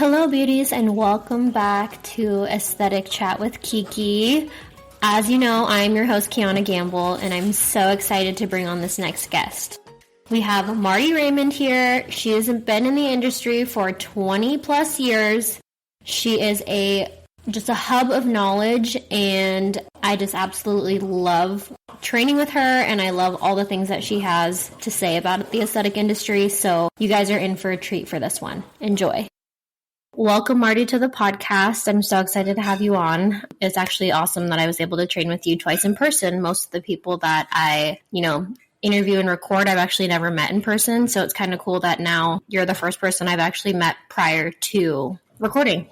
Hello, beauties, and welcome back to Aesthetic Chat with Kiki. As you know, I'm your host, Kiana Gamble, and I'm so excited to bring on this next guest. We have Marty Raymond here. She has been in the industry for 20 plus years. She is just a hub of knowledge, and I just absolutely love training with her, and I love all the things that she has to say about the aesthetic industry. So you guys are in for a treat for this one. Enjoy. Welcome, Marty, to the podcast. I'm so excited to have you on. It's actually awesome that I was able to train with you twice in person. Most of the people that I, interview and record, I've actually never met in person. So it's kind of cool that now you're the first person I've actually met prior to recording.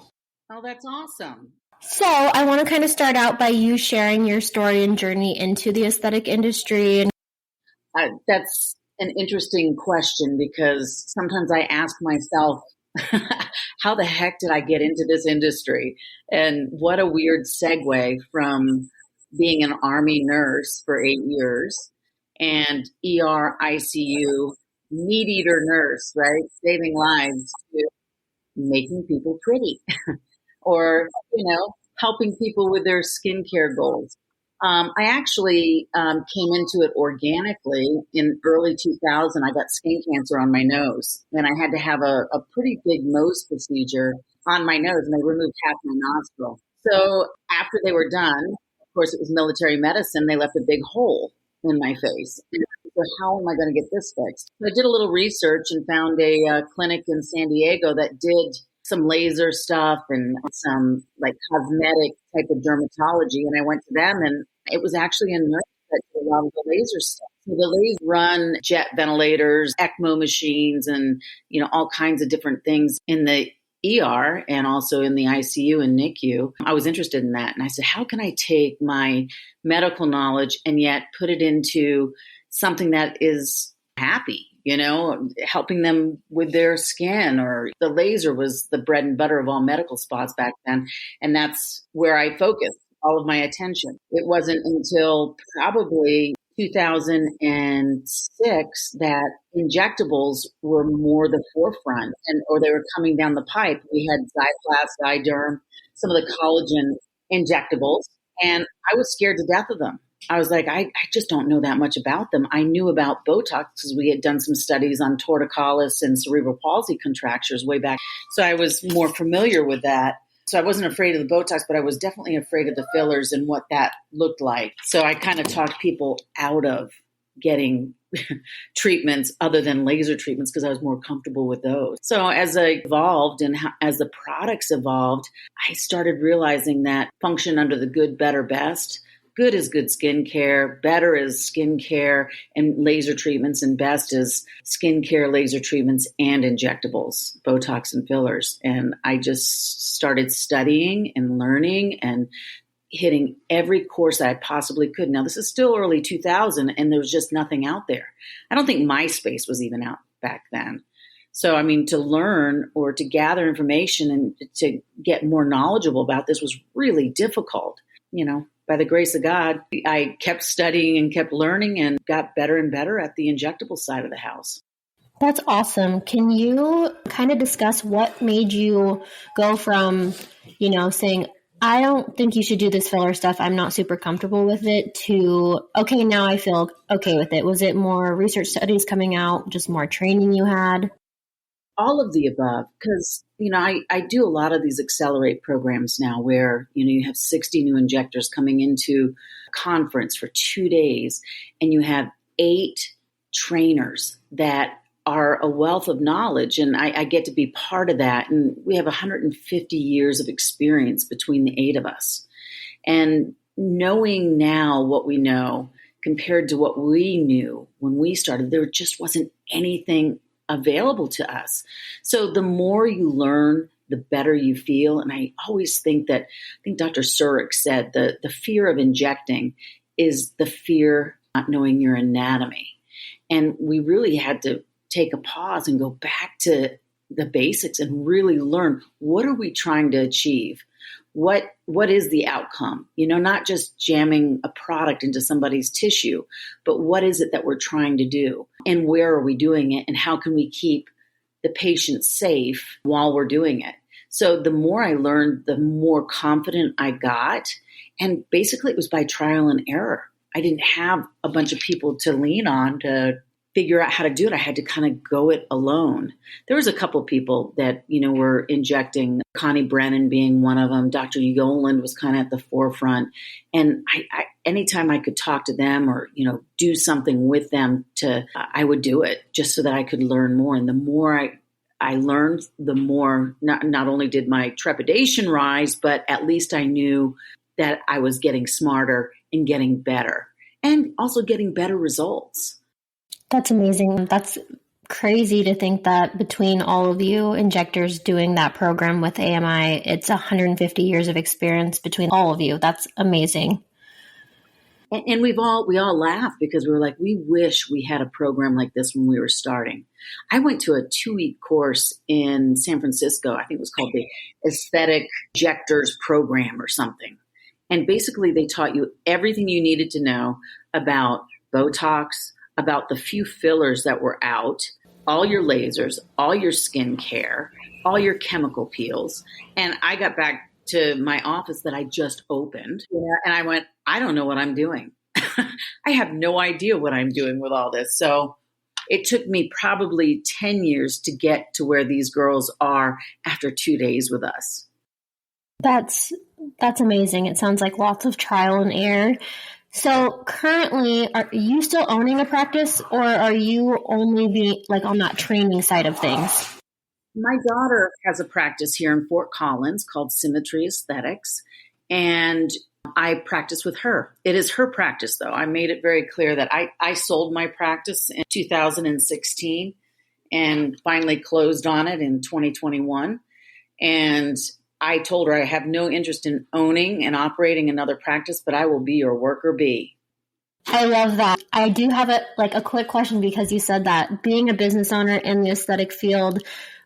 Oh, that's awesome. So I want to kind of start out by you sharing your story and journey into the aesthetic industry. That's an interesting question because sometimes I ask myself, how the heck did I get into this industry? And what a weird segue from being an Army nurse for 8 years and ER, ICU, meat eater nurse, right? Saving lives to making people pretty or, helping people with their skincare goals. I actually came into it organically in early 2000. I got skin cancer on my nose, and I had to have a pretty big Mohs procedure on my nose, and they removed half my nostril. So after they were done, of course, it was military medicine. They left a big hole in my face. So how am I going to get this fixed? So I did a little research and found a clinic in San Diego that did some laser stuff and some like cosmetic type of dermatology. And I went to them, and it was actually a nurse that did a lot of the laser stuff. So the lasers run jet ventilators, ECMO machines, and, all kinds of different things in the ER and also in the ICU and NICU. I was interested in that. And I said, how can I take my medical knowledge and yet put it into something that is happy? Helping them with their skin, or the laser was the bread and butter of all medical spas back then. And that's where I focused all of my attention. It wasn't until probably 2006 that injectables were more the forefront or they were coming down the pipe. We had Zyplast, Zyderm, some of the collagen injectables, and I was scared to death of them. I was like, I just don't know that much about them. I knew about Botox because we had done some studies on torticollis and cerebral palsy contractures way back. So I was more familiar with that. So I wasn't afraid of the Botox, but I was definitely afraid of the fillers and what that looked like. So I kind of talked people out of getting treatments other than laser treatments because I was more comfortable with those. So as I evolved and as the products evolved, I started realizing that function under the good, better, best. Good is good skincare, better is skincare and laser treatments, and best is skincare, laser treatments, and injectables, Botox and fillers. And I just started studying and learning and hitting every course that I possibly could. Now, this is still early 2000, and there was just nothing out there. I don't think MySpace was even out back then. So, to learn or to gather information and to get more knowledgeable about this was really difficult, By the grace of God, I kept studying and kept learning and got better and better at the injectable side of the house. That's awesome. Can you kind of discuss what made you go from, saying, I don't think you should do this filler stuff, I'm not super comfortable with it, to, okay, now I feel okay with it? Was it more research studies coming out, just more training you had? All of the above, because, I do a lot of these accelerate programs now where, you have 60 new injectors coming into a conference for 2 days, and you have 8 trainers that are a wealth of knowledge, and I get to be part of that. And we have 150 years of experience between the 8 of us. And knowing now what we know compared to what we knew when we started, there just wasn't anything available to us. So the more you learn, the better you feel. And I always think I think Dr. Surik said the fear of injecting is the fear of not knowing your anatomy. And we really had to take a pause and go back to the basics and really learn, what are we trying to achieve? What is the outcome? Not just jamming a product into somebody's tissue, but what is it that we're trying to do? And where are we doing it? And how can we keep the patient safe while we're doing it? So the more I learned, the more confident I got. And basically it was by trial and error. I didn't have a bunch of people to lean on to figure out how to do it. I had to kind of go it alone. There was a couple of people that, were injecting, Connie Brennan being one of them. Dr. Yoland was kind of at the forefront. And anytime I could talk to them or, do something with them I would do it just so that I could learn more. And the more I learned, the more not only did my trepidation rise, but at least I knew that I was getting smarter and getting better and also getting better results. That's amazing. That's crazy to think that between all of you injectors doing that program with AMI, it's 150 years of experience between all of you. That's amazing. And we all laugh because we were like, we wish we had a program like this when we were starting. I went to a 2-week course in San Francisco. I think it was called the Aesthetic Injectors Program or something. And basically they taught you everything you needed to know about Botox, about the few fillers that were out, all your lasers, all your skin care, all your chemical peels. And I got back to my office that I just opened, and I went, I don't know what I'm doing. I have no idea what I'm doing with all this. So it took me probably 10 years to get to where these girls are after 2 days with us. That's amazing. It sounds like lots of trial and error. So currently, are you still owning a practice, or are you only on that training side of things? My daughter has a practice here in Fort Collins called Symmetry Aesthetics, and I practice with her. It is her practice, though. I made it very clear that I sold my practice in 2016 and finally closed on it in 2021. And I told her I have no interest in owning and operating another practice, but I will be your worker bee. I love that. I do have a quick question because you said that being a business owner in the aesthetic field,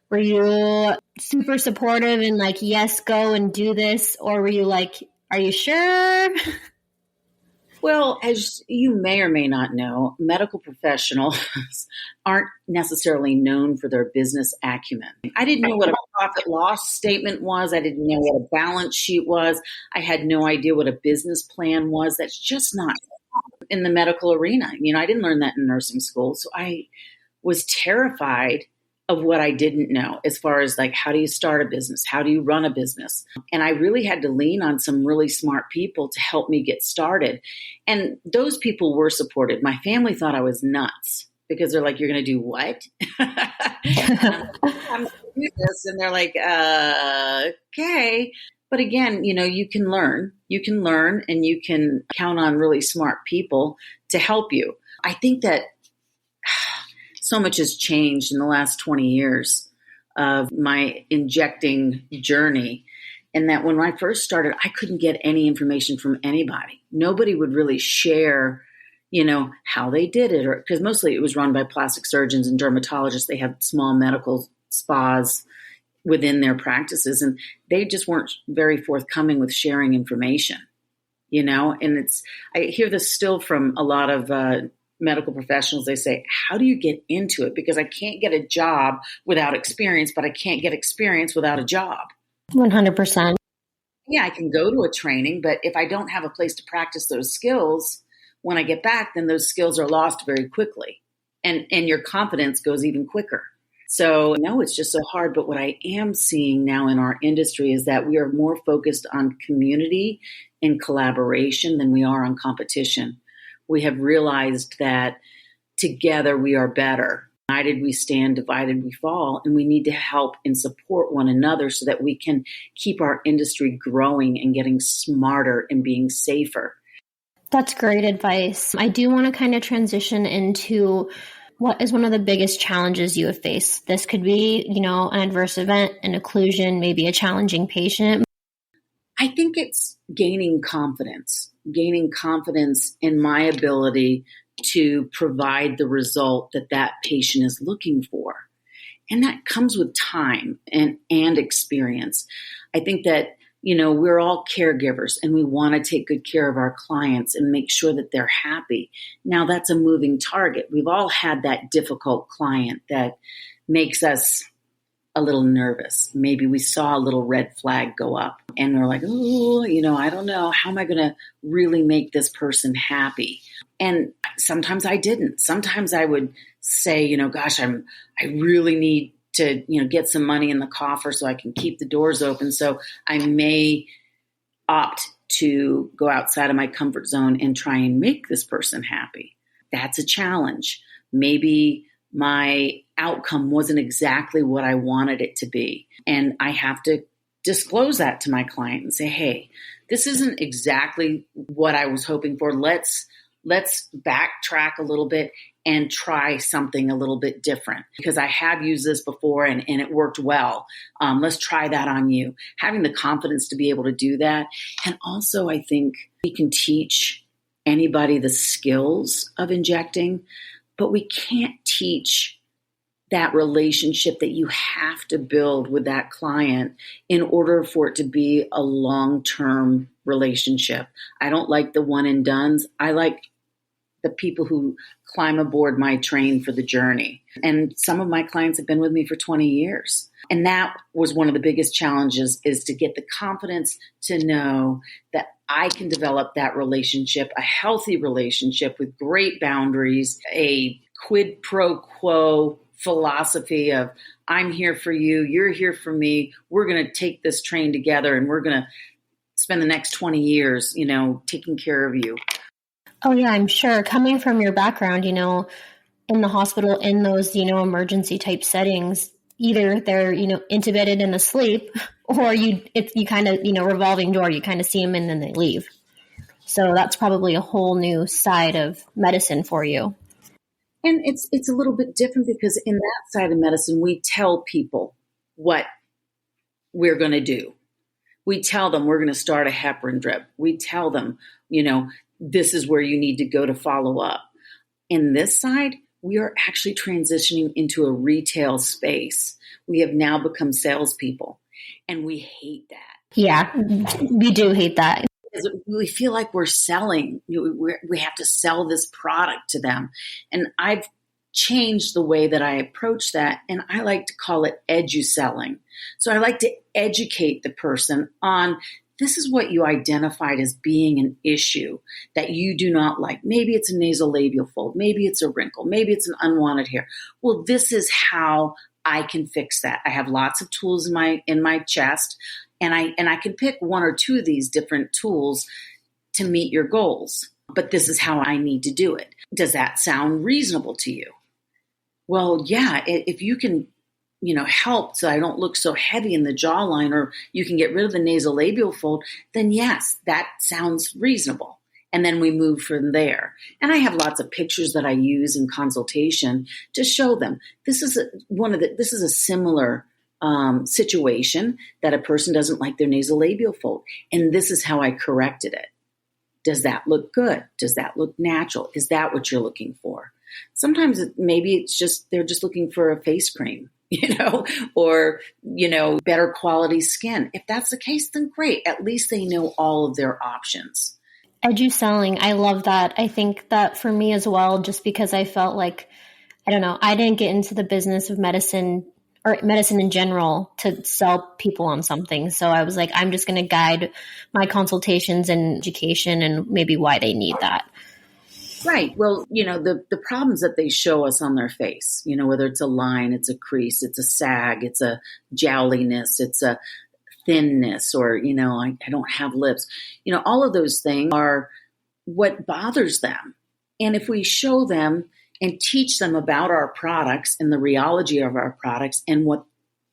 were you super supportive and like, yes, go and do this? Or were you like, are you sure? Well, as you may or may not know, medical professionals aren't necessarily known for their business acumen. I didn't know what a profit loss statement was. I didn't know what a balance sheet was. I had no idea what a business plan was. That's just not in the medical arena. I didn't learn that in nursing school. So I was terrified of what I didn't know as far as like, how do you start a business? How do you run a business? And I really had to lean on some really smart people to help me get started. And those people were supported. My family thought I was nuts because they're like, you're going to do what? I'm going to do this. And they're like, okay. But again, you can learn and you can count on really smart people to help you. I think that so much has changed in the last 20 years of my injecting journey. And that when I first started, I couldn't get any information from anybody. Nobody would really share, how they did it, or because mostly it was run by plastic surgeons and dermatologists. They had small medical spas within their practices, and they just weren't very forthcoming with sharing information, and I hear this still from a lot of medical professionals. They say, how do you get into it? Because I can't get a job without experience, but I can't get experience without a job. 100%. Yeah, I can go to a training, but if I don't have a place to practice those skills, when I get back, then those skills are lost very quickly. And your confidence goes even quicker. So no, it's just so hard. But what I am seeing now in our industry is that we are more focused on community and collaboration than we are on competition. We have realized that together we are better. United we stand, divided we fall, and we need to help and support one another so that we can keep our industry growing and getting smarter and being safer. That's great advice. I do want to kind of transition into what is one of the biggest challenges you have faced. This could be, an adverse event, an occlusion, maybe a challenging patient. I think it's gaining confidence in my ability to provide the result that patient is looking for. And that comes with time and experience. I think that, we're all caregivers and we want to take good care of our clients and make sure that they're happy. Now that's a moving target. We've all had that difficult client that makes us a little nervous. Maybe we saw a little red flag go up and we're like, oh, I don't know. How am I going to really make this person happy? And sometimes I didn't. Sometimes I would say, gosh, I really need to, get some money in the coffer so I can keep the doors open. So I may opt to go outside of my comfort zone and try and make this person happy. That's a challenge. Maybe my outcome wasn't exactly what I wanted it to be. And I have to disclose that to my client and say, hey, this isn't exactly what I was hoping for. Let's backtrack a little bit and try something a little bit different, because I have used this before and it worked well. Let's try that on you. Having the confidence to be able to do that. And also, I think we can teach anybody the skills of injecting, but we can't teach that relationship that you have to build with that client in order for it to be a long-term relationship. I don't like the one and dones. I like the people who climb aboard my train for the journey. And some of my clients have been with me for 20 years. And that was one of the biggest challenges, is to get the confidence to know that I can develop that relationship, a healthy relationship with great boundaries, a quid pro quo philosophy of I'm here for you, you're here for me, we're going to take this train together and we're going to spend the next 20 years, taking care of you. Oh, yeah, I'm sure. Coming from your background, in the hospital, in those, emergency type settings, either they're, intubated and asleep, or you kind of, revolving door, you kind of see them and then they leave. So that's probably a whole new side of medicine for you. And it's a little bit different, because in that side of medicine, we tell people what we're going to do. We tell them we're going to start a heparin drip. We tell them, this is where you need to go to follow up. In this side, we are actually transitioning into a retail space. We have now become salespeople, and we hate that. Yeah, we do hate that. Because we feel like we're selling. We have to sell this product to them. And I've changed the way that I approach that, and I like to call it edu-selling. So I like to educate the person on, this is what you identified as being an issue that you do not like. Maybe it's a nasolabial fold. Maybe it's a wrinkle. Maybe it's an unwanted hair. Well, this is how I can fix that. I have lots of tools in my chest, and I can pick one or two of these different tools to meet your goals. But this is how I need to do it. Does that sound reasonable to you? Well, yeah, if you can help so I don't look so heavy in the jawline, or you can get rid of the nasolabial fold, then yes, that sounds reasonable. And then we move from there. And I have lots of pictures that I use in consultation to show them this is a similar situation that a person doesn't like their nasolabial fold, and this is how I corrected it. Does that look good? Does that look natural? Is that what you're looking for? Sometimes maybe it's just they're just looking for a face cream, or, better quality skin. If that's the case, then great. At least they know all of their options. Edu-selling, I love that. I think that for me as well, just because I felt like, I don't know, I didn't get into the business of medicine or medicine in general to sell people on something. So I was like, I'm just going to guide my consultations and education and maybe why they need that. Right. Well, the problems that they show us on their face, whether it's a line, it's a crease, it's a sag, it's a jowliness, it's a thinness, or, I don't have lips, all of those things are what bothers them. And if we show them and teach them about our products and the rheology of our products and what,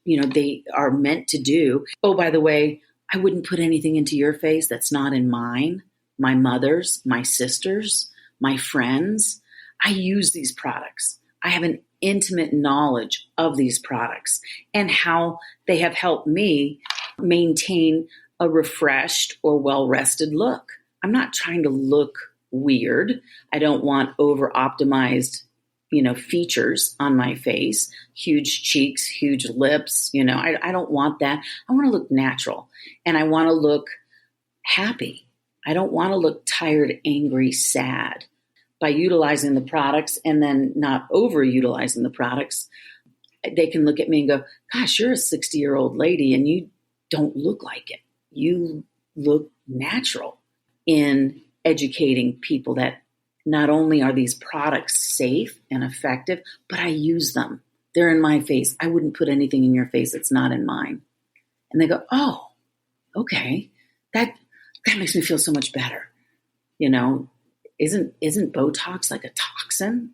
they are meant to do. Oh, by the way, I wouldn't put anything into your face that's not in mine, my mother's, my sister's, my friends. I use these products. I have an intimate knowledge of these products and how they have helped me maintain a refreshed or well-rested look. I'm not trying to look weird. I don't want over-optimized, features on my face, huge cheeks, huge lips. I don't want that. I want to look natural, and I want to look happy. I don't want to look tired, angry, sad. By utilizing the products and then not overutilizing the products, they can look at me and go, gosh, you're a 60-year-old lady and you don't look like it. You look natural. In educating people that not only are these products safe and effective, but I use them. They're in my face. I wouldn't put anything in your face that's not in mine. And they go, oh, okay. That makes me feel so much better. You know, isn't Botox like a toxin?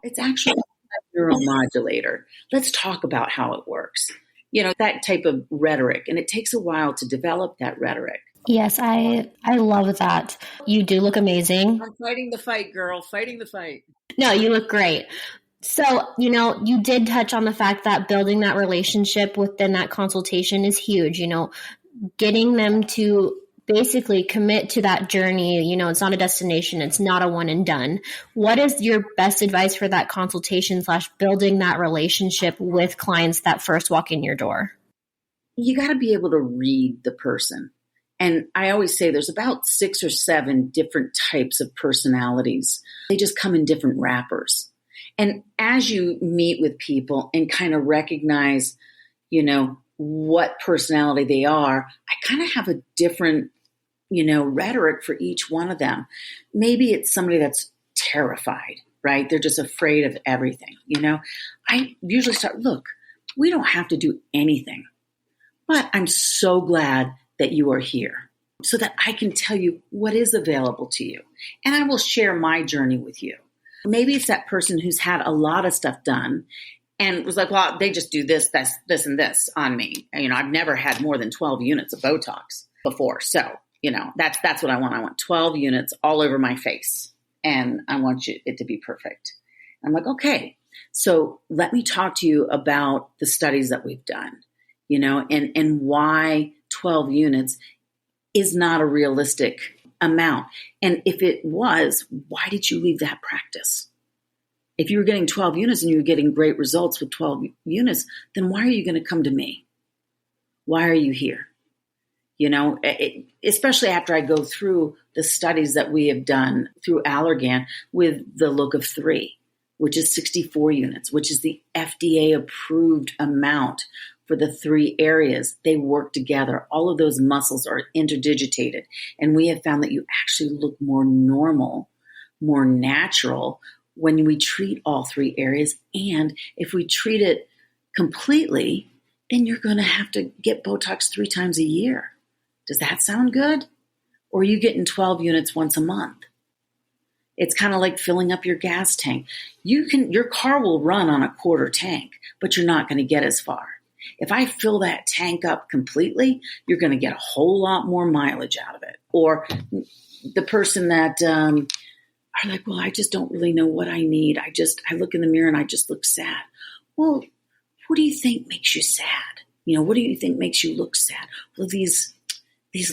It's actually a neuromodulator. Let's talk about how it works. You know, that type of rhetoric. And it takes a while to develop that rhetoric. Yes, I love that. You do look amazing. I'm fighting the fight, girl. Fighting the fight. No, you look great. So, you did touch on the fact that building that relationship within that consultation is huge, getting them to basically commit to that journey. It's not a destination. It's not a one and done. What is your best advice for that consultation / building that relationship with clients that first walk in your door? You got to be able to read the person. And I always say there's about 6 or 7 different types of personalities. They just come in different wrappers. And as you meet with people and kind of recognize, what personality they are, I kind of have a different, rhetoric for each one of them. Maybe it's somebody that's terrified, right? They're just afraid of everything, I usually start, look, we don't have to do anything, but I'm so glad that you are here so that I can tell you what is available to you. And I will share my journey with you. Maybe it's that person who's had a lot of stuff done and was like, well, they just do this, and this on me. I've never had more than 12 units of Botox before. So, that's what I want. I want 12 units all over my face and I want it to be perfect. I'm like, okay, so let me talk to you about the studies that we've done, and why 12 units is not a realistic amount. And if it was, why did you leave that practice? If you were getting 12 units and you were getting great results with 12 units, then why are you going to come to me? Why are you here? Especially after I go through the studies that we have done through Allergan with the look of 3, which is 64 units, which is the FDA approved amount for the 3 areas. They work together. All of those muscles are interdigitated. And we have found that you actually look more normal, more natural when we treat all 3 areas. And if we treat it completely, then you're going to have to get Botox 3 times a year. Does that sound good? Or are you getting 12 units once a month? It's kind of like filling up your gas tank. Your car will run on a quarter tank, but you're not going to get as far. If I fill that tank up completely, you're going to get a whole lot more mileage out of it. Or the person that are like, well, I just don't really know what I need. I look in the mirror and I just look sad. Well, what do you think makes you sad? What do you think makes you look sad? Well, these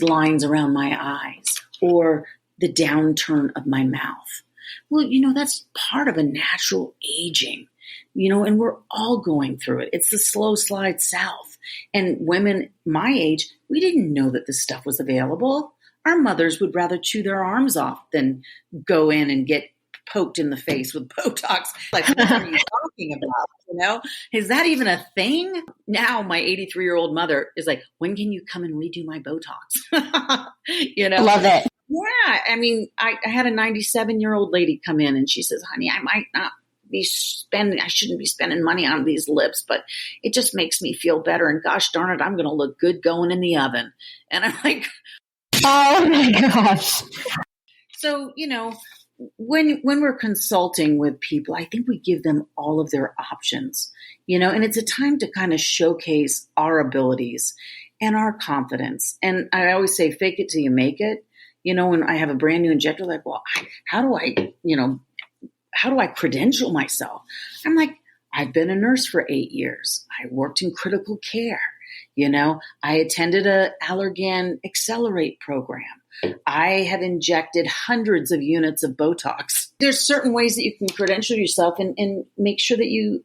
lines around my eyes or the downturn of my mouth. Well, that's part of a natural aging. And we're all going through it. It's the slow slide south. And women my age, we didn't know that this stuff was available. Our mothers would rather chew their arms off than go in and get poked in the face with Botox. Like, what are you talking about? Is that even a thing? Now my 83-year-old mother is like, when can you come and redo my Botox? Love it. Yeah. I had a 97-year-old lady come in and she says, honey, I shouldn't be spending money on these lips, but it just makes me feel better. And gosh darn it, I'm going to look good going in the oven. And I'm like, oh my gosh. So, when we're consulting with people, I think we give them all of their options, and it's a time to kind of showcase our abilities and our confidence. And I always say, fake it till you make it. When I have a brand new injector, like, well, how do I credential myself? I'm like, I've been a nurse for 8 years. I worked in critical care. I attended a Allergan Accelerate program. I have injected hundreds of units of Botox. There's certain ways that you can credential yourself and make sure that you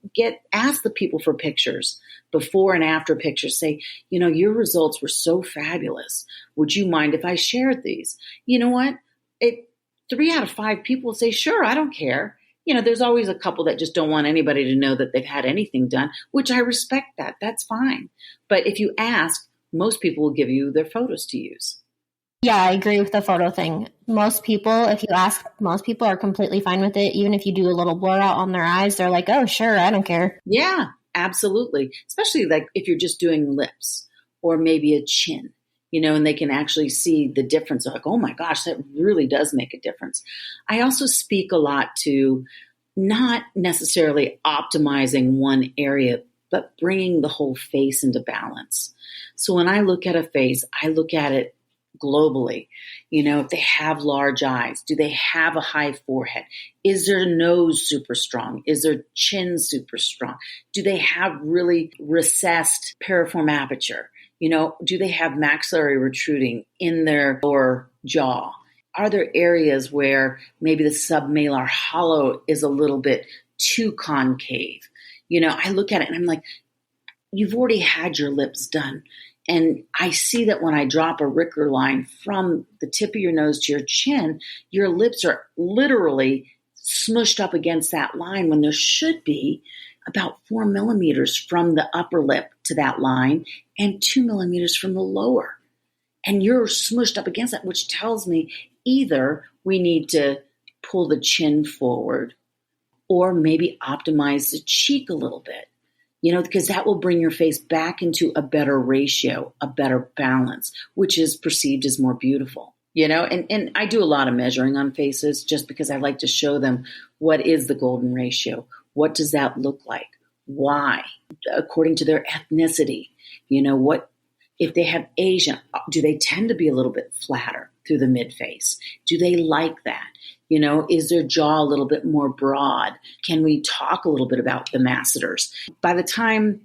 ask the people for pictures, before and after pictures. Say, your results were so fabulous. Would you mind if I shared these? You know what? 3 out of 5 people will say, sure, I don't care. There's always a couple that just don't want anybody to know that they've had anything done, which I respect that. That's fine. But if you ask, most people will give you their photos to use. Yeah, I agree with the photo thing. Most people, if you ask, most people are completely fine with it. Even if you do a little blur out on their eyes, they're like, oh, sure, I don't care. Yeah, absolutely. Especially like if you're just doing lips or maybe a chin, and they can actually see the difference. They're like, oh my gosh, that really does make a difference. I also speak a lot to not necessarily optimizing one area, but bringing the whole face into balance. So when I look at a face, I look at it globally. If they have large eyes, do they have a high forehead? Is their nose super strong? Is their chin super strong? Do they have really recessed piriform aperture? Do they have maxillary protruding in their lower jaw? Are there areas where maybe the submalar hollow is a little bit too concave? I look at it and I'm like, you've already had your lips done. And I see that when I drop a Ricker line from the tip of your nose to your chin, your lips are literally smushed up against that line when there should be about 4 millimeters from the upper lip to that line and 2 millimeters from the lower. And you're smushed up against that, which tells me either we need to pull the chin forward or maybe optimize the cheek a little bit. Because that will bring your face back into a better ratio, a better balance, which is perceived as more beautiful. And I do a lot of measuring on faces just because I like to show them what is the golden ratio. What does that look like? Why? According to their ethnicity, what if they have Asian, do they tend to be a little bit flatter through the mid face? Do they like that? Is their jaw a little bit more broad? Can we talk a little bit about the masseters? By the time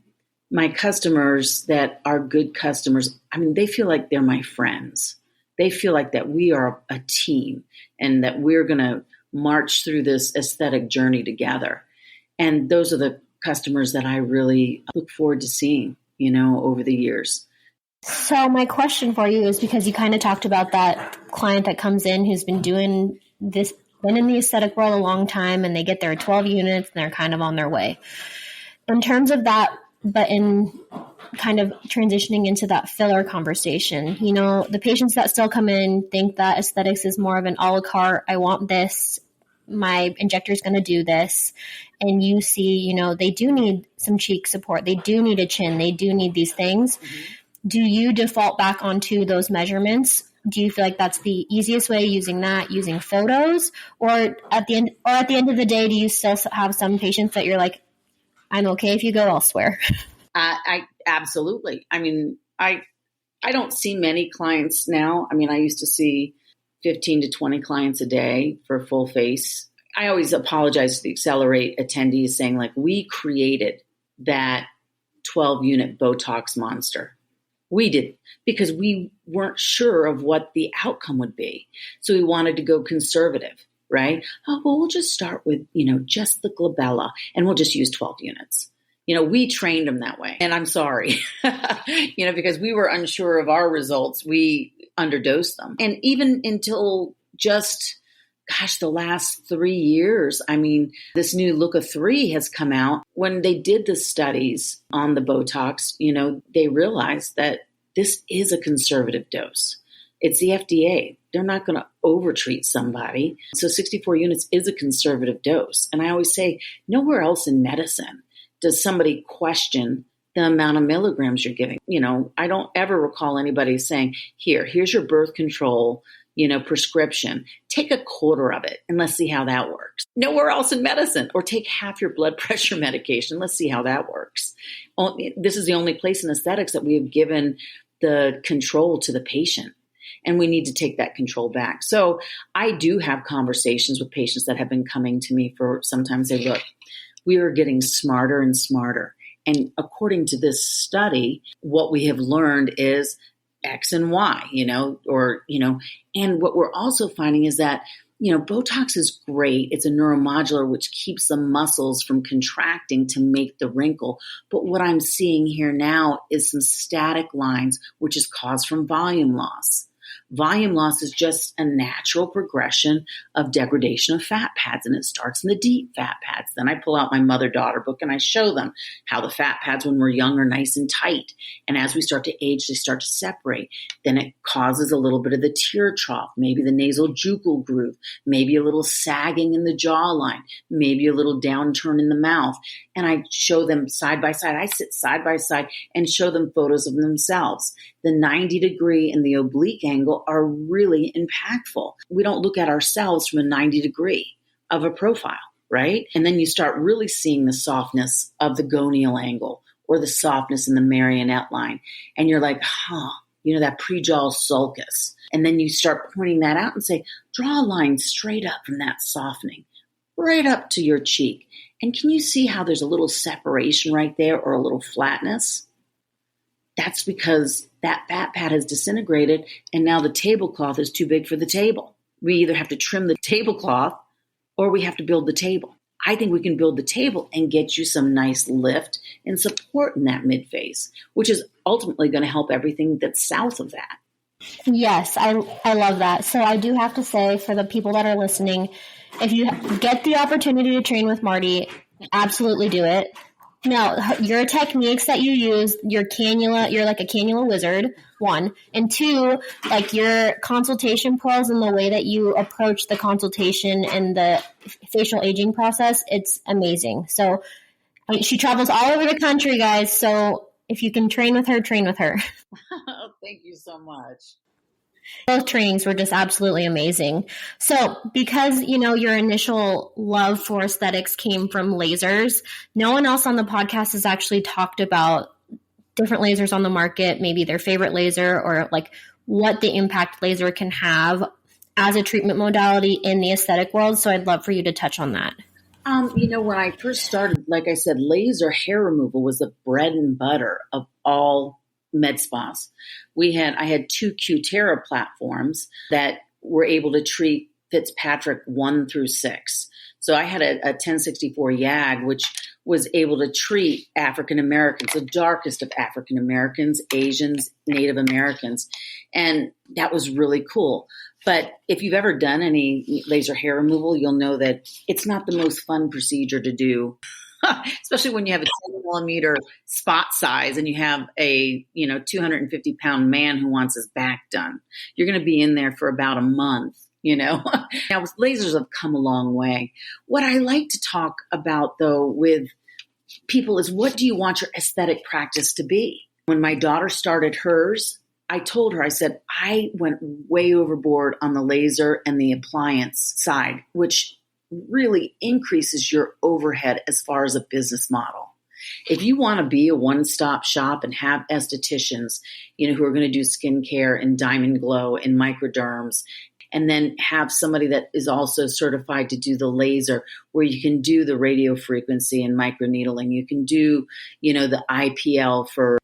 my customers that are good customers, they feel like they're my friends. They feel like that we are a team and that we're going to march through this aesthetic journey together. And those are the customers that I really look forward to seeing, over the years. So my question for you is, because you kind of talked about that client that comes in who's been doing this, been in the aesthetic world a long time, and they get their 12 units and they're kind of on their way. In terms of that, but in kind of transitioning into that filler conversation, the patients that still come in think that aesthetics is more of an a la carte. I want this. My injector is going to do this. And you see, they do need some cheek support. They do need a chin. They do need these things. Mm-hmm. Do you default back onto those measurements? Do you feel like that's the easiest way, using photos, or at the end of the day, do you still have some patients that you're like, I'm okay if you go elsewhere? I absolutely. I don't see many clients now. I used to see 15 to 20 clients a day for full face. I always apologize to the Accelerate attendees saying like, we created that 12 unit Botox monster. We did, because we weren't sure of what the outcome would be. So we wanted to go conservative, right? Oh, well, we'll just start with, just the glabella and we'll just use 12 units. We trained them that way. And I'm sorry, because we were unsure of our results, we underdosed them. And even until just, the last 3 years, this new look of 3 has come out. When they did the studies on the Botox, they realized that this is a conservative dose. It's the FDA. They're not going to overtreat somebody. So 64 units is a conservative dose. And I always say, nowhere else in medicine does somebody question the amount of milligrams you're giving. I don't ever recall anybody saying, here's your birth control, prescription. Take a quarter of it and let's see how that works. Nowhere else in medicine. Or take half your blood pressure medication. Let's see how that works. This is the only place in aesthetics that we have given the control to the patient. And we need to take that control back. So I do have conversations with patients that have been coming to me for sometimes they look, we are getting smarter and smarter. And according to this study, what we have learned is X and Y, and what we're also finding is that, Botox is great. It's a neuromodulator, which keeps the muscles from contracting to make the wrinkle. But what I'm seeing here now is some static lines, which is caused from volume loss. Volume loss is just a natural progression of degradation of fat pads, and it starts in the deep fat pads. Then I pull out my mother-daughter book and I show them how the fat pads when we're young are nice and tight. And as we start to age, they start to separate. Then it causes a little bit of the tear trough, maybe the nasal jugal groove, maybe a little sagging in the jawline, maybe a little downturn in the mouth. And I show them side by side. I sit side by side and show them photos of themselves. The 90-degree and the oblique angle are really impactful. We don't look at ourselves from a 90-degree of a profile, right? And then you start really seeing the softness of the gonial angle or the softness in the marionette line. And you're like, that pre-jaw sulcus. And then you start pointing that out and say, draw a line straight up from that softening, right up to your cheek. And can you see how there's a little separation right there or a little flatness? That's because that fat pad has disintegrated and now the tablecloth is too big for the table. We either have to trim the tablecloth or we have to build the table. I think we can build the table and get you some nice lift and support in that midface, which is ultimately going to help everything that's south of that. Yes, I love that. So I do have to say, for the people that are listening, if you get the opportunity to train with Marty, absolutely do it. Now, your techniques that you use, you're like a cannula wizard, one. And two, like your consultation pros and the way that you approach the consultation and the facial aging process, it's amazing. So she travels all over the country, guys. So if you can train with her, train with her. Thank you so much. Both trainings were just absolutely amazing. So because, your initial love for aesthetics came from lasers, no one else on the podcast has actually talked about different lasers on the market, maybe their favorite laser or like what the impact laser can have as a treatment modality in the aesthetic world. So I'd love for you to touch on that. When I first started, like I said, laser hair removal was the bread and butter of all med spas. I had 2 Cutera platforms that were able to treat Fitzpatrick 1 through 6. So I had a 1064 YAG, which was able to treat African Americans, the darkest of African Americans, Asians, Native Americans. And that was really cool. But if you've ever done any laser hair removal, you'll know that it's not the most fun procedure to do, especially when you have a 10 millimeter spot size and you have a 250-pound man who wants his back done. You're going to be in there for about a month. Now lasers have come a long way. What I like to talk about though with people is, what do you want your aesthetic practice to be? When my daughter started hers, I told her, I said, I went way overboard on the laser and the appliance side, which really increases your overhead as far as a business model. If you want to be a one-stop shop and have estheticians, who are going to do skincare and diamond glow and microderms, and then have somebody that is also certified to do the laser, where you can do the radio frequency and microneedling. You can do, the IPL for,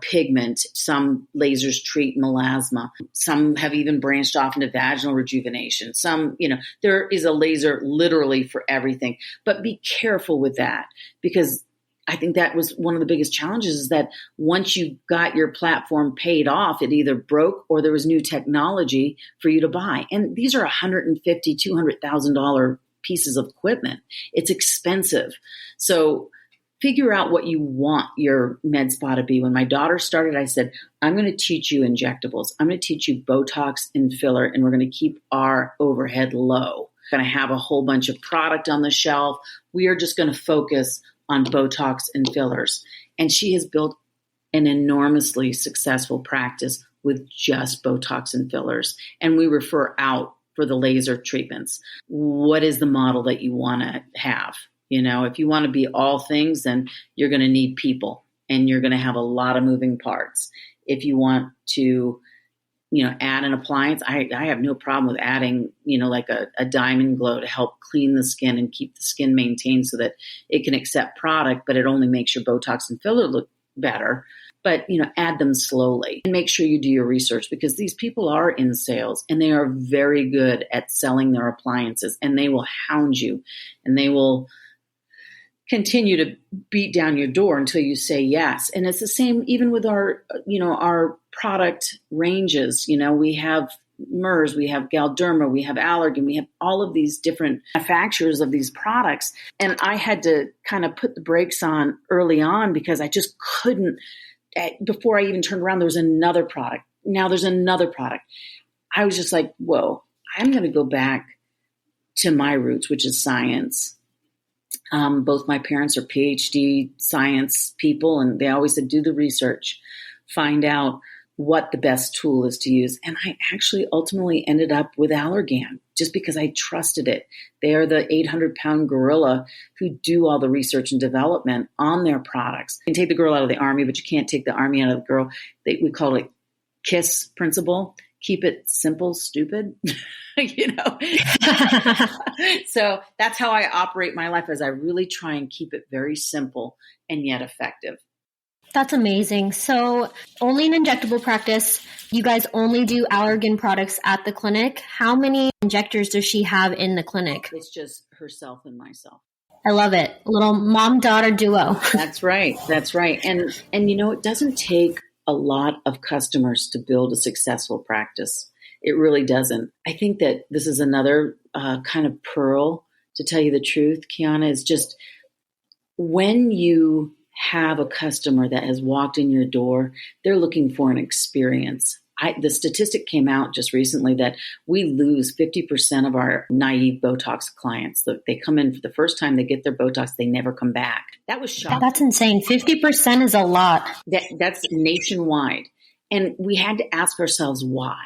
pigment. Some lasers treat melasma. Some have even branched off into vaginal rejuvenation. Some, there is a laser literally for everything. But be careful with that, because I think that was one of the biggest challenges, is that once you got your platform paid off, it either broke or there was new technology for you to buy. And these are $150,000, $200,000 pieces of equipment. It's expensive. So figure out what you want your med spa to be. When my daughter started, I said, I'm going to teach you injectables. I'm going to teach you Botox and filler, and we're going to keep our overhead low. We're going to have a whole bunch of product on the shelf. We are just going to focus on Botox and fillers. And she has built an enormously successful practice with just Botox and fillers. And we refer out for the laser treatments. What is the model that you want to have? If you want to be all things, then you're going to need people and you're going to have a lot of moving parts. If you want to, add an appliance, I have no problem with adding, like a diamond glow to help clean the skin and keep the skin maintained so that it can accept product, but it only makes your Botox and filler look better. But, add them slowly and make sure you do your research, because these people are in sales and they are very good at selling their appliances, and they will hound you and they will continue to beat down your door until you say yes. And it's the same even with our product ranges. We have MERS, we have Galderma, we have Allergan, we have all of these different manufacturers of these products. And I had to kind of put the brakes on early on because I just couldn't, before I even turned around, there was another product. Now there's another product. I was just like, whoa, I'm going to go back to my roots, which is science. Both my parents are PhD science people, and they always said, do the research, find out what the best tool is to use. And I actually ultimately ended up with Allergan just because I trusted it. They are the 800-pound gorilla who do all the research and development on their products. You can take the girl out of the army, but you can't take the army out of the girl. We call it KISS principle. Keep it simple, stupid, So that's how I operate my life, as I really try and keep it very simple and yet effective. That's amazing. So only an injectable practice. You guys only do Allergan products at the clinic. How many injectors does she have in the clinic? It's just herself and myself. I love it. A little mom-daughter duo. That's right. That's right. And it doesn't take a lot of customers to build a successful practice. It really doesn't. I think that this is another kind of pearl, to tell you the truth, Kiana, is just when you have a customer that has walked in your door, they're looking for an experience. The statistic came out just recently that we lose 50% of our naive Botox clients. They come in for the first time, they get their Botox, they never come back. That was shocking. That's insane. 50% is a lot. That's nationwide. And we had to ask ourselves why.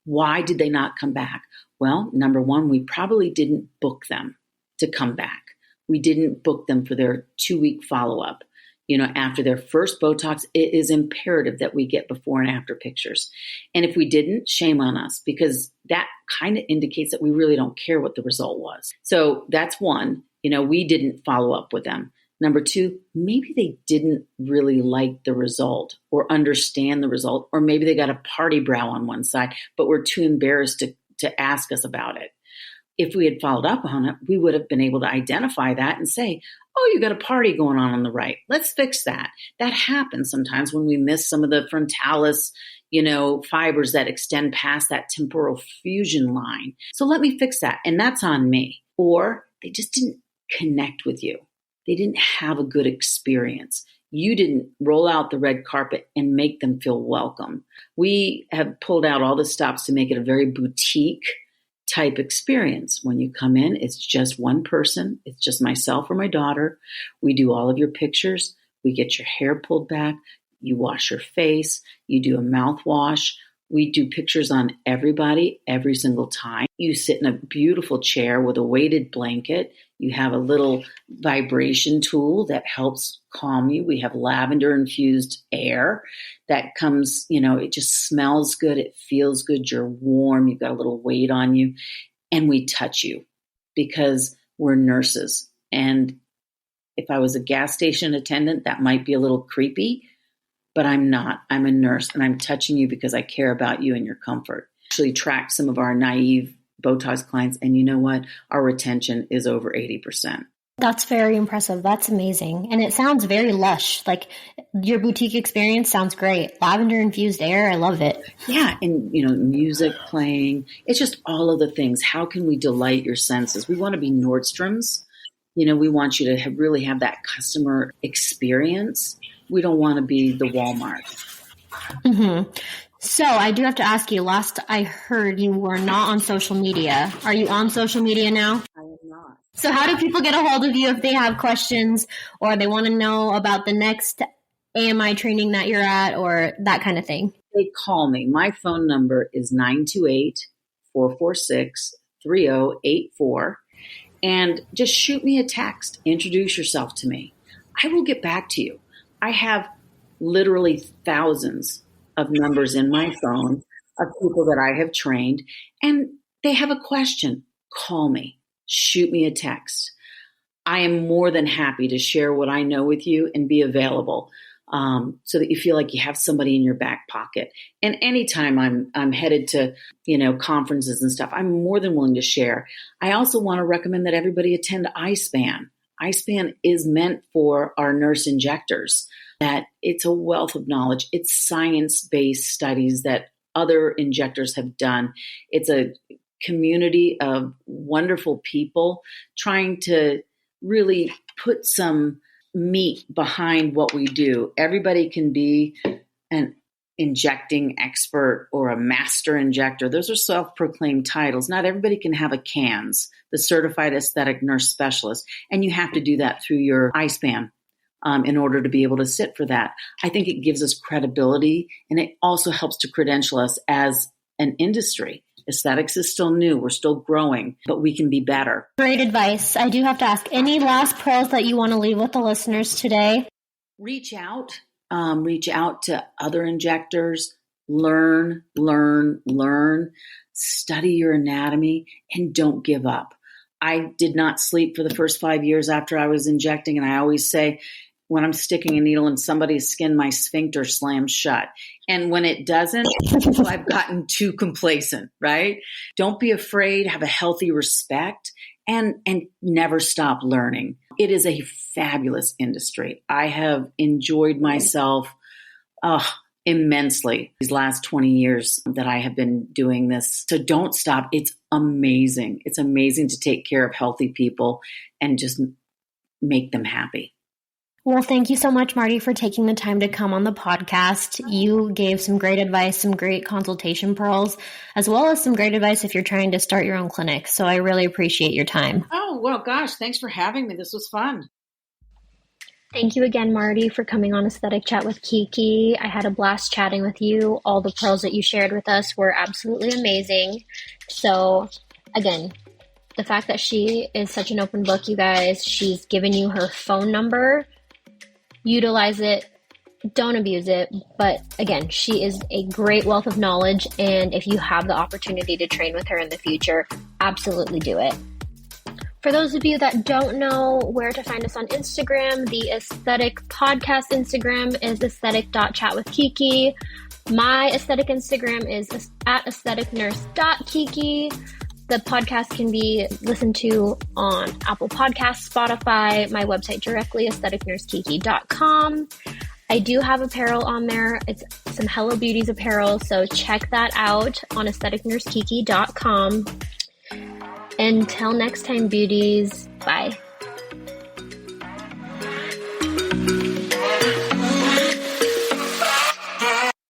Why did they not come back? Well, number one, we probably didn't book them to come back. We didn't book them for their 2-week follow-up. After their first Botox, it is imperative that we get before and after pictures. And if we didn't, shame on us, because that kind of indicates that we really don't care what the result was. So that's one, we didn't follow up with them. Number two, maybe they didn't really like the result or understand the result, or maybe they got a party brow on one side, but were too embarrassed to ask us about it. If we had followed up on it, we would have been able to identify that and say, oh, you got a party going on the right. Let's fix that. That happens sometimes when we miss some of the frontalis, fibers that extend past that temporal fusion line. So let me fix that. And that's on me. Or they just didn't connect with you. They didn't have a good experience. You didn't roll out the red carpet and make them feel welcome. We have pulled out all the stops to make it a very boutique type experience. When you come in, it's just one person. It's just myself or my daughter. We do all of your pictures. We get your hair pulled back. You wash your face. You do a mouthwash. We do pictures on everybody every single time. You sit in a beautiful chair with a weighted blanket. You have a little vibration tool that helps calm you. We have lavender infused air that comes, it just smells good. It feels good. You're warm. You've got a little weight on you. And we touch you because we're nurses. And if I was a gas station attendant, that might be a little creepy, but I'm not. I'm a nurse, and I'm touching you because I care about you and your comfort. Actually tracked some of our naive Botox clients, and you know what? Our retention is over 80%. That's very impressive. That's amazing. And it sounds very lush. Like your boutique experience sounds great. Lavender infused air. I love it. Yeah. And, music playing. It's just all of the things. How can we delight your senses? We want to be Nordstrom's. We want you to really have that customer experience. We don't want to be the Walmart. Mm-hmm. So I do have to ask you, last I heard you were not on social media. Are you on social media now? I am not. So how do people get a hold of you if they have questions or they want to know about the next AMI training that you're at or that kind of thing? They call me. My phone number is 928-446-3084. And just shoot me a text. Introduce yourself to me. I will get back to you. I have literally thousands of numbers in my phone of people that I have trained, and they have a question. Call me. Shoot me a text. I am more than happy to share what I know with you and be available so that you feel like you have somebody in your back pocket. And anytime I'm headed to, conferences and stuff, I'm more than willing to share. I also want to recommend that everybody attend iSpan. iSpan is meant for our nurse injectors, that it's a wealth of knowledge. It's science-based studies that other injectors have done. It's a community of wonderful people trying to really put some meat behind what we do. Everybody can be an injecting expert or a master injector. Those are self-proclaimed titles. Not everybody can have a CANS, the Certified Aesthetic Nurse Specialist, and you have to do that through your iSpan in order to be able to sit for that. I think it gives us credibility, and it also helps to credential us as an industry. Aesthetics is still new. We're still growing, but we can be better. Great advice. I do have to ask, any last pearls that you want to leave with the listeners today? Reach out to other injectors, learn, study your anatomy, and don't give up. I did not sleep for the first 5 years after I was injecting, and I always say, when I'm sticking a needle in somebody's skin, my sphincter slams shut. And when it doesn't, I've gotten too complacent, right? Don't be afraid, have a healthy respect, and never stop learning. It is a fabulous industry. I have enjoyed myself immensely these last 20 years that I have been doing this. So don't stop. It's amazing. It's amazing to take care of healthy people and just make them happy. Well, thank you so much, Marty, for taking the time to come on the podcast. You gave some great advice, some great consultation pearls, as well as some great advice if you're trying to start your own clinic. So I really appreciate your time. Oh, well, gosh, thanks for having me. This was fun. Thank you again, Marty, for coming on Aesthetic Chat with Kiki. I had a blast chatting with you. All the pearls that you shared with us were absolutely amazing. So again, the fact that she is such an open book, you guys, she's given you her phone number. Utilize it, don't abuse it. But again, she is a great wealth of knowledge. And if you have the opportunity to train with her in the future, absolutely do it. For those of you that don't know where to find us on Instagram, the Aesthetic Podcast Instagram is aesthetic.chatwithkiki. My aesthetic Instagram is at aestheticnurse.kiki. The podcast can be listened to on Apple Podcasts, Spotify, my website directly, aestheticnursekiki.com. I do have apparel on there. It's some Hello Beauties apparel, so check that out on aestheticnursekiki.com. Until next time, beauties, bye.